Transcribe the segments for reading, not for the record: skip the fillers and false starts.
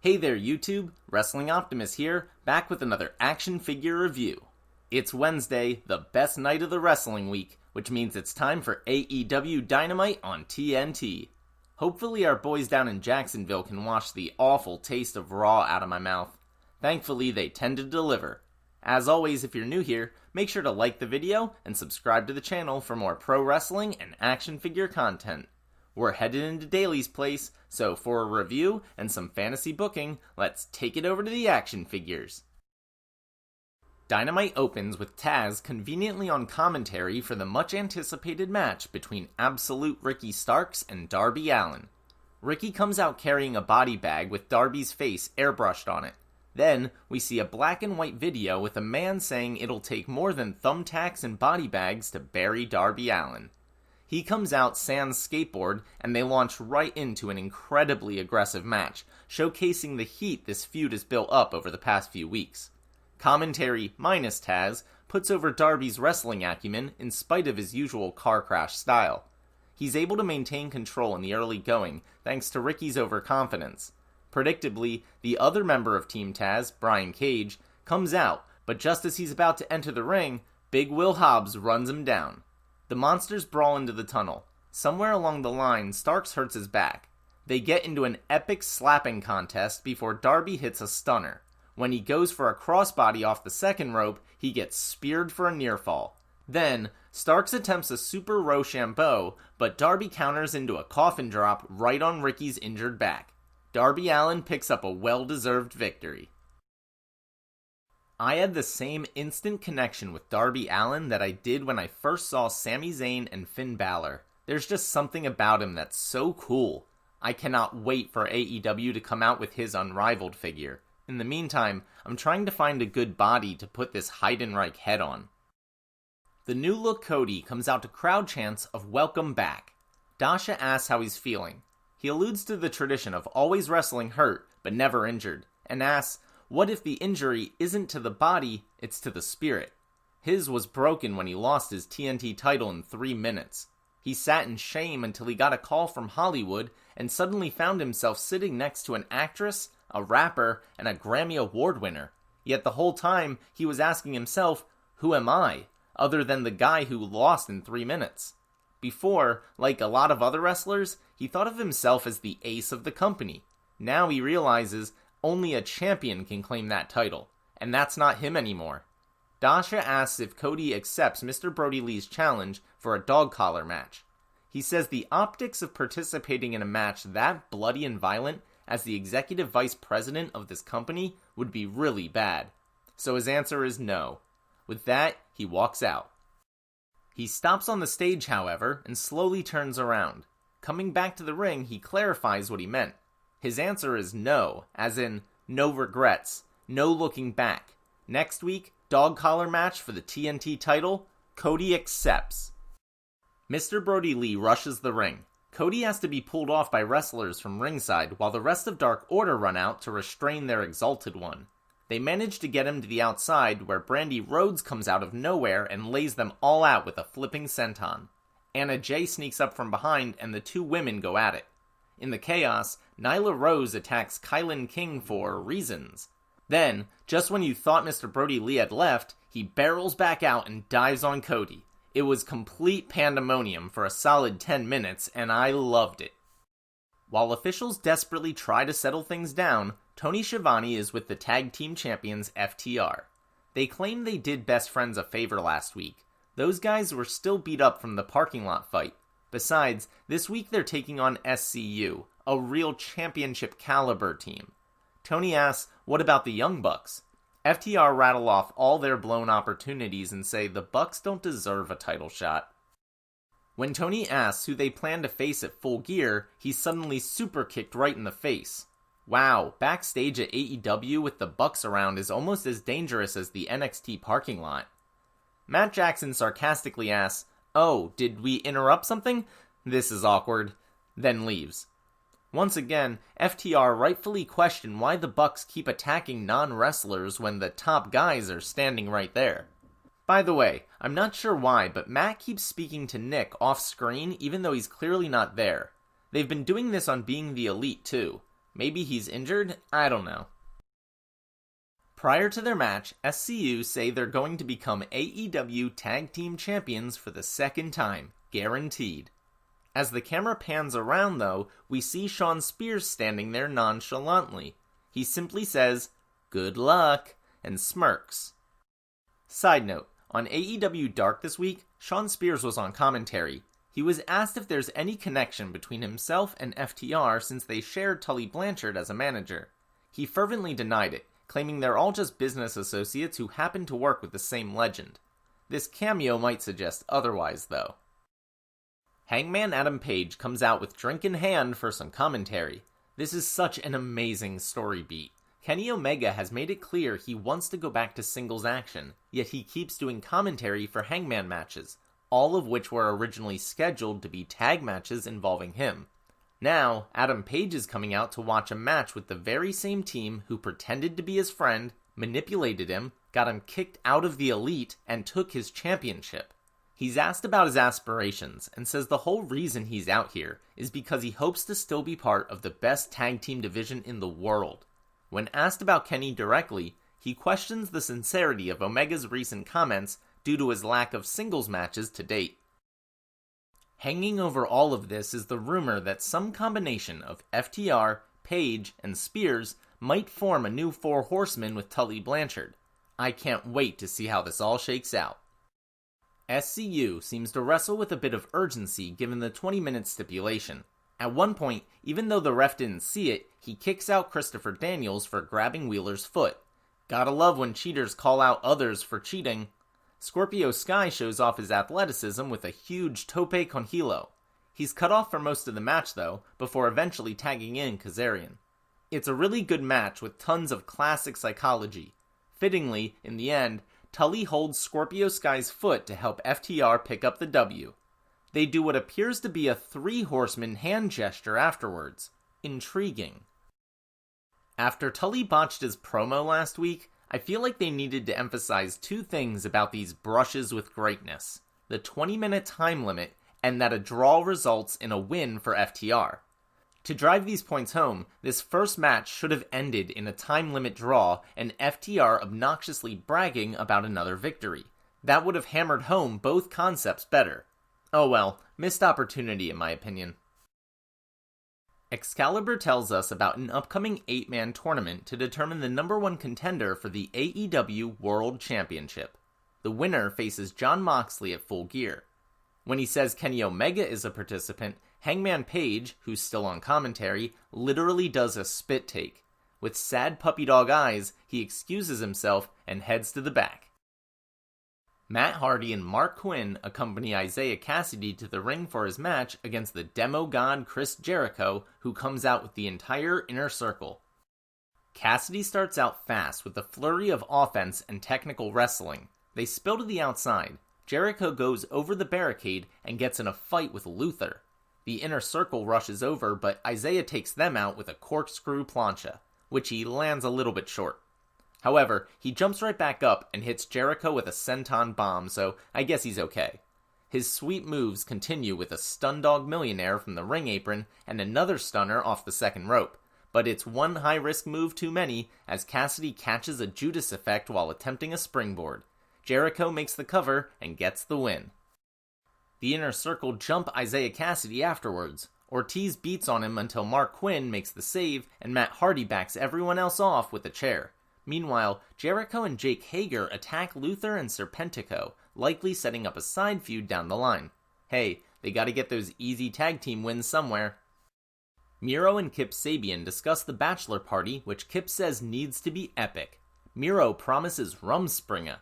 Hey there YouTube, Wrestling Optimus here, back with another action figure review. It's Wednesday, the best night of the wrestling week, which means it's time for AEW Dynamite on TNT. Hopefully our boys down in Jacksonville can wash the awful taste of Raw out of my mouth. Thankfully they tend to deliver. As always, if you're new here, make sure to like the video and subscribe to the channel for more pro wrestling and action figure content. We're headed into Daly's place, so for a review and some fantasy booking, let's take it over to the action figures. Dynamite opens with Taz conveniently on commentary for the much-anticipated match between Absolute Ricky Starks and Darby Allin. Ricky comes out carrying a body bag with Darby's face airbrushed on it. Then, we see a black and white video with a man saying it'll take more than thumbtacks and body bags to bury Darby Allin. He comes out sans skateboard, and they launch right into an incredibly aggressive match, showcasing the heat this feud has built up over the past few weeks. Commentary, minus Taz, puts over Darby's wrestling acumen in spite of his usual car crash style. He's able to maintain control in the early going, thanks to Ricky's overconfidence. Predictably, the other member of Team Taz, Brian Cage, comes out, but just as he's about to enter the ring, Big Will Hobbs runs him down. The monsters brawl into the tunnel. Somewhere along the line, Starks hurts his back. They get into an epic slapping contest before Darby hits a stunner. When he goes for a crossbody off the second rope, he gets speared for a near fall. Then, Starks attempts a Super Rochambeau, but Darby counters into a coffin drop right on Ricky's injured back. Darby Allin picks up a well-deserved victory. I had the same instant connection with Darby Allin that I did when I first saw Sami Zayn and Finn Balor. There's just something about him that's so cool. I cannot wait for AEW to come out with his unrivaled figure. In the meantime, I'm trying to find a good body to put this Heidenreich head on. The new look Cody comes out to crowd chants of welcome back. Dasha asks how he's feeling. He alludes to the tradition of always wrestling hurt, but never injured, and asks, what if the injury isn't to the body, it's to the spirit? His was broken when he lost his TNT title in 3 minutes. He sat in shame until he got a call from Hollywood and suddenly found himself sitting next to an actress, a rapper, and a Grammy Award winner. Yet the whole time, he was asking himself, who am I, other than the guy who lost in 3 minutes? Before, like a lot of other wrestlers, he thought of himself as the ace of the company. Now he realizes only a champion can claim that title, and that's not him anymore. Dasha asks if Cody accepts Mr. Brody Lee's challenge for a dog collar match. He says the optics of participating in a match that bloody and violent as the executive vice president of this company would be really bad. So his answer is no. With that, he walks out. He stops on the stage, however, and slowly turns around. Coming back to the ring, he clarifies what he meant. His answer is no, as in, no regrets, no looking back. Next week, dog collar match for the TNT title, Cody accepts. Mr. Brody Lee rushes the ring. Cody has to be pulled off by wrestlers from ringside while the rest of Dark Order run out to restrain their exalted one. They manage to get him to the outside where Brandy Rhodes comes out of nowhere and lays them all out with a flipping senton. Anna Jay sneaks up from behind and the two women go at it. In the chaos, Nyla Rose attacks Kylan King for reasons. Then, just when you thought Mr. Brody Lee had left, he barrels back out and dives on Cody. It was complete pandemonium for a solid 10 minutes, and I loved it. While officials desperately try to settle things down, Tony Schiavone is with the tag team champions FTR. They claim they did Best Friends a favor last week. Those guys were still beat up from the parking lot fight. Besides, this week they're taking on SCU, a real championship caliber team. Tony asks, what about the Young Bucks? FTR rattle off all their blown opportunities and say the Bucks don't deserve a title shot. When Tony asks who they plan to face at Full Gear, he's suddenly super kicked right in the face. Wow, backstage at AEW with the Bucks around is almost as dangerous as the NXT parking lot. Matt Jackson sarcastically asks, oh, did we interrupt something? This is awkward. Then leaves. Once again, FTR rightfully question why the Bucks keep attacking non-wrestlers when the top guys are standing right there. By the way, I'm not sure why, but Matt keeps speaking to Nick off-screen even though he's clearly not there. They've been doing this on Being the Elite too. Maybe he's injured? I don't know. Prior to their match, SCU say they're going to become AEW Tag Team Champions for the second time, guaranteed. As the camera pans around, though, we see Shawn Spears standing there nonchalantly. He simply says, "Good luck," and smirks. Side note, on AEW Dark this week, Shawn Spears was on commentary. He was asked if there's any connection between himself and FTR since they shared Tully Blanchard as a manager. He fervently denied it, claiming they're all just business associates who happen to work with the same legend. This cameo might suggest otherwise, though. Hangman Adam Page comes out with drink in hand for some commentary. This is such an amazing story beat. Kenny Omega has made it clear he wants to go back to singles action, yet he keeps doing commentary for Hangman matches, all of which were originally scheduled to be tag matches involving him. Now, Adam Page is coming out to watch a match with the very same team who pretended to be his friend, manipulated him, got him kicked out of the Elite, and took his championship. He's asked about his aspirations, and says the whole reason he's out here is because he hopes to still be part of the best tag team division in the world. When asked about Kenny directly, he questions the sincerity of Omega's recent comments due to his lack of singles matches to date. Hanging over all of this is the rumor that some combination of FTR, Page, and Spears might form a new Four Horsemen with Tully Blanchard. I can't wait to see how this all shakes out. SCU seems to wrestle with a bit of urgency given the 20-minute stipulation. At one point, even though the ref didn't see it, he kicks out Christopher Daniels for grabbing Wheeler's foot. Gotta love when cheaters call out others for cheating. Scorpio Sky shows off his athleticism with a huge tope con hilo. He's cut off for most of the match though, before eventually tagging in Kazarian. It's a really good match with tons of classic psychology. Fittingly, in the end, Tully holds Scorpio Sky's foot to help FTR pick up the W. They do what appears to be a three-horseman hand gesture afterwards. Intriguing. After Tully botched his promo last week, I feel like they needed to emphasize two things about these brushes with greatness. The 20-minute time limit, and that a draw results in a win for FTR. To drive these points home, this first match should have ended in a time limit draw and FTR obnoxiously bragging about another victory. That would have hammered home both concepts better. Oh well, missed opportunity in my opinion. Excalibur tells us about an upcoming 8-man tournament to determine the number one contender for the AEW World Championship. The winner faces Jon Moxley at Full Gear. When he says Kenny Omega is a participant, Hangman Page, who's still on commentary, literally does a spit take. With sad puppy dog eyes, he excuses himself and heads to the back. Matt Hardy and Mark Quinn accompany Isaiah Cassidy to the ring for his match against the demo god Chris Jericho, who comes out with the entire inner circle. Cassidy starts out fast with a flurry of offense and technical wrestling. They spill to the outside. Jericho goes over the barricade and gets in a fight with Luther. The inner circle rushes over, but Isaiah takes them out with a corkscrew plancha, which he lands a little bit short. However, he jumps right back up and hits Jericho with a senton bomb, so I guess he's okay. His sweet moves continue with a stun dog millionaire from the ring apron and another stunner off the second rope, but it's one high-risk move too many as Cassidy catches a Judas effect while attempting a springboard. Jericho makes the cover and gets the win. The inner circle jump Isaiah Cassidy afterwards. Ortiz beats on him until Mark Quinn makes the save and Matt Hardy backs everyone else off with a chair. Meanwhile, Jericho and Jake Hager attack Luther and Serpentico, likely setting up a side feud down the line. Hey, they gotta get those easy tag team wins somewhere. Miro and Kip Sabian discuss the bachelor party, which Kip says needs to be epic. Miro promises Rumspringa.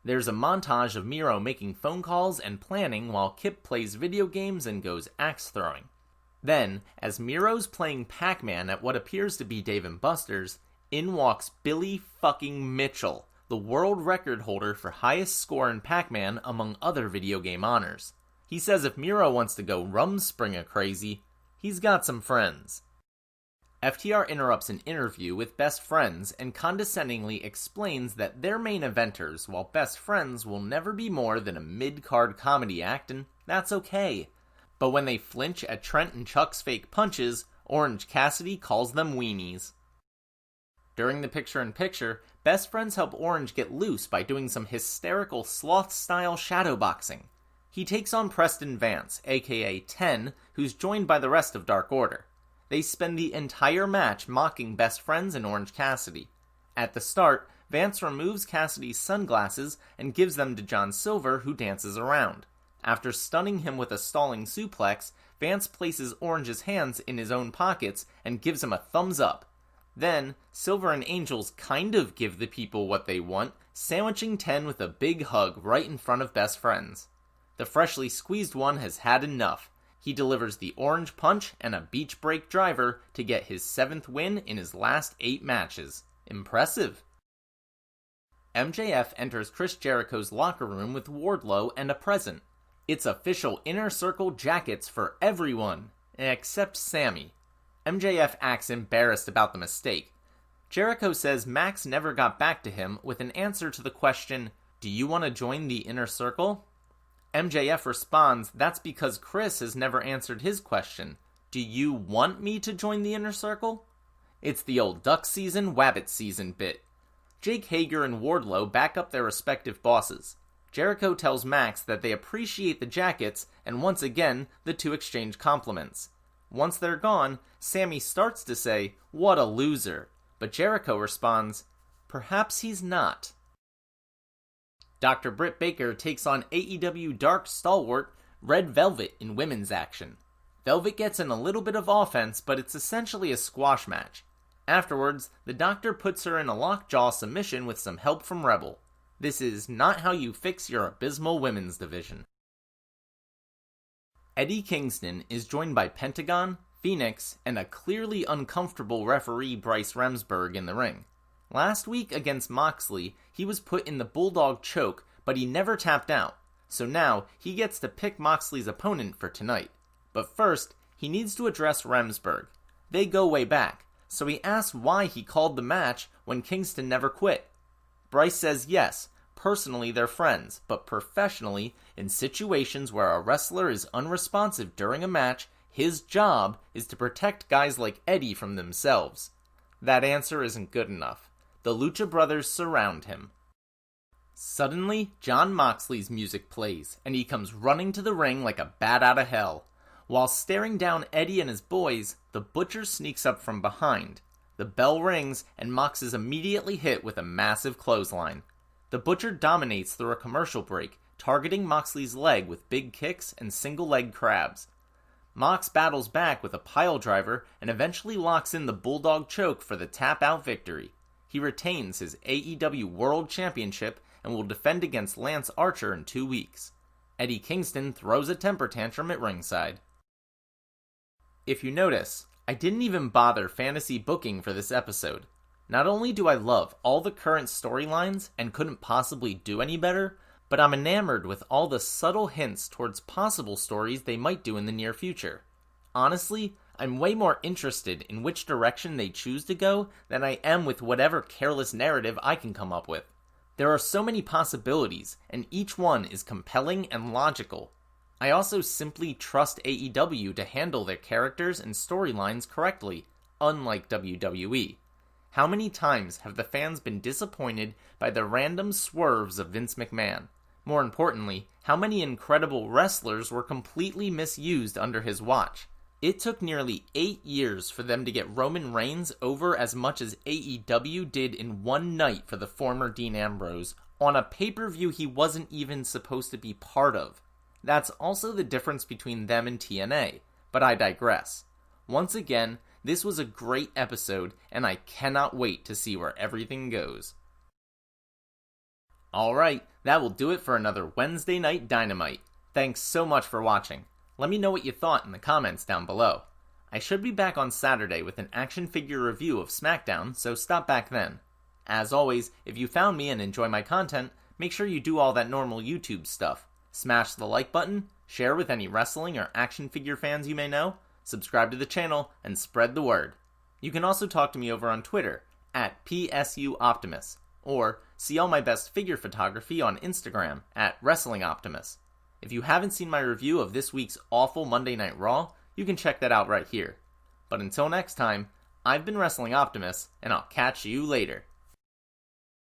There's a montage of Miro making phone calls and planning while Kip plays video games and goes axe throwing. Then, as Miro's playing Pac-Man at what appears to be Dave & Buster's, in walks Billy fucking Mitchell, the world record holder for highest score in Pac-Man among other video game honors. He says if Miro wants to go Rumspringa crazy, he's got some friends. FTR interrupts an interview with Best Friends and condescendingly explains that they're main eventers, while Best Friends will never be more than a mid-card comedy act, and that's okay. But when they flinch at Trent and Chuck's fake punches, Orange Cassidy calls them weenies. During the picture-in-picture, best friends help Orange get loose by doing some hysterical sloth-style shadowboxing. He takes on Preston Vance, aka 10, who's joined by the rest of Dark Order. They spend the entire match mocking best friends and Orange Cassidy. At the start, Vance removes Cassidy's sunglasses and gives them to John Silver, who dances around. After stunning him with a stalling suplex, Vance places Orange's hands in his own pockets and gives him a thumbs up. Then, Silver and Angels kind of give the people what they want, sandwiching 10 with a big hug right in front of best friends. The freshly squeezed one has had enough. He delivers the orange punch and a beach break driver to get his 7th win in his last 8 matches. Impressive. MJF enters Chris Jericho's locker room with Wardlow and a present. It's official Inner Circle jackets for everyone, except Sammy. MJF acts embarrassed about the mistake. Jericho says Max never got back to him with an answer to the question, "Do you want to join the Inner Circle?" MJF responds that's because Chris has never answered his question, "Do you want me to join the Inner Circle?" It's the old duck season, wabbit season bit. Jake Hager and Wardlow back up their respective bosses. Jericho tells Max that they appreciate the jackets, and once again, the two exchange compliments. Once they're gone, Sammy starts to say, "What a loser," but Jericho responds, "Perhaps he's not." Dr. Britt Baker takes on AEW Dark stalwart Red Velvet in women's action. Velvet gets in a little bit of offense, but it's essentially a squash match. Afterwards, the Doctor puts her in a lockjaw submission with some help from Rebel. This is not how you fix your abysmal women's division. Eddie Kingston is joined by Pentagon, Phoenix, and a clearly uncomfortable referee Bryce Remsburg in the ring. Last week against Moxley, he was put in the Bulldog choke, but he never tapped out, so now he gets to pick Moxley's opponent for tonight. But first, he needs to address Remsburg. They go way back, so he asks why he called the match when Kingston never quit. Bryce says yes, personally they're friends, but professionally, in situations where a wrestler is unresponsive during a match, his job is to protect guys like Eddie from themselves. That answer isn't good enough. The Lucha Brothers surround him. Suddenly, Jon Moxley's music plays, and he comes running to the ring like a bat out of hell. While staring down Eddie and his boys, the Butcher sneaks up from behind. The bell rings, and Mox is immediately hit with a massive clothesline. The Butcher dominates through a commercial break, targeting Moxley's leg with big kicks and single-leg crabs. Mox battles back with a pile driver and eventually locks in the Bulldog choke for the tap-out victory. He retains his AEW World Championship and will defend against Lance Archer in 2 weeks. Eddie Kingston throws a temper tantrum at ringside. If you notice, I didn't even bother fantasy booking for this episode. Not only do I love all the current storylines and couldn't possibly do any better, but I'm enamored with all the subtle hints towards possible stories they might do in the near future. Honestly, I'm way more interested in which direction they choose to go than I am with whatever careless narrative I can come up with. There are so many possibilities, and each one is compelling and logical. I also simply trust AEW to handle their characters and storylines correctly, unlike WWE. How many times have the fans been disappointed by the random swerves of Vince McMahon? More importantly, how many incredible wrestlers were completely misused under his watch? It took nearly 8 years for them to get Roman Reigns over as much as AEW did in one night for the former Dean Ambrose, on a pay-per-view he wasn't even supposed to be part of. That's also the difference between them and TNA, but I digress. Once again, this was a great episode, and I cannot wait to see where everything goes. Alright, that will do it for another Wednesday Night Dynamite. Thanks so much for watching. Let me know what you thought in the comments down below. I should be back on Saturday with an action figure review of SmackDown, so stop back then. As always, if you found me and enjoy my content, make sure you do all that normal YouTube stuff. Smash the like button, share with any wrestling or action figure fans you may know, subscribe to the channel, and spread the word. You can also talk to me over on Twitter, at PSUOptimus, or see all my best figure photography on Instagram, at WrestlingOptimus. If you haven't seen my review of this week's awful Monday Night Raw, you can check that out right here. But until next time, I've been Wrestling Optimus, and I'll catch you later.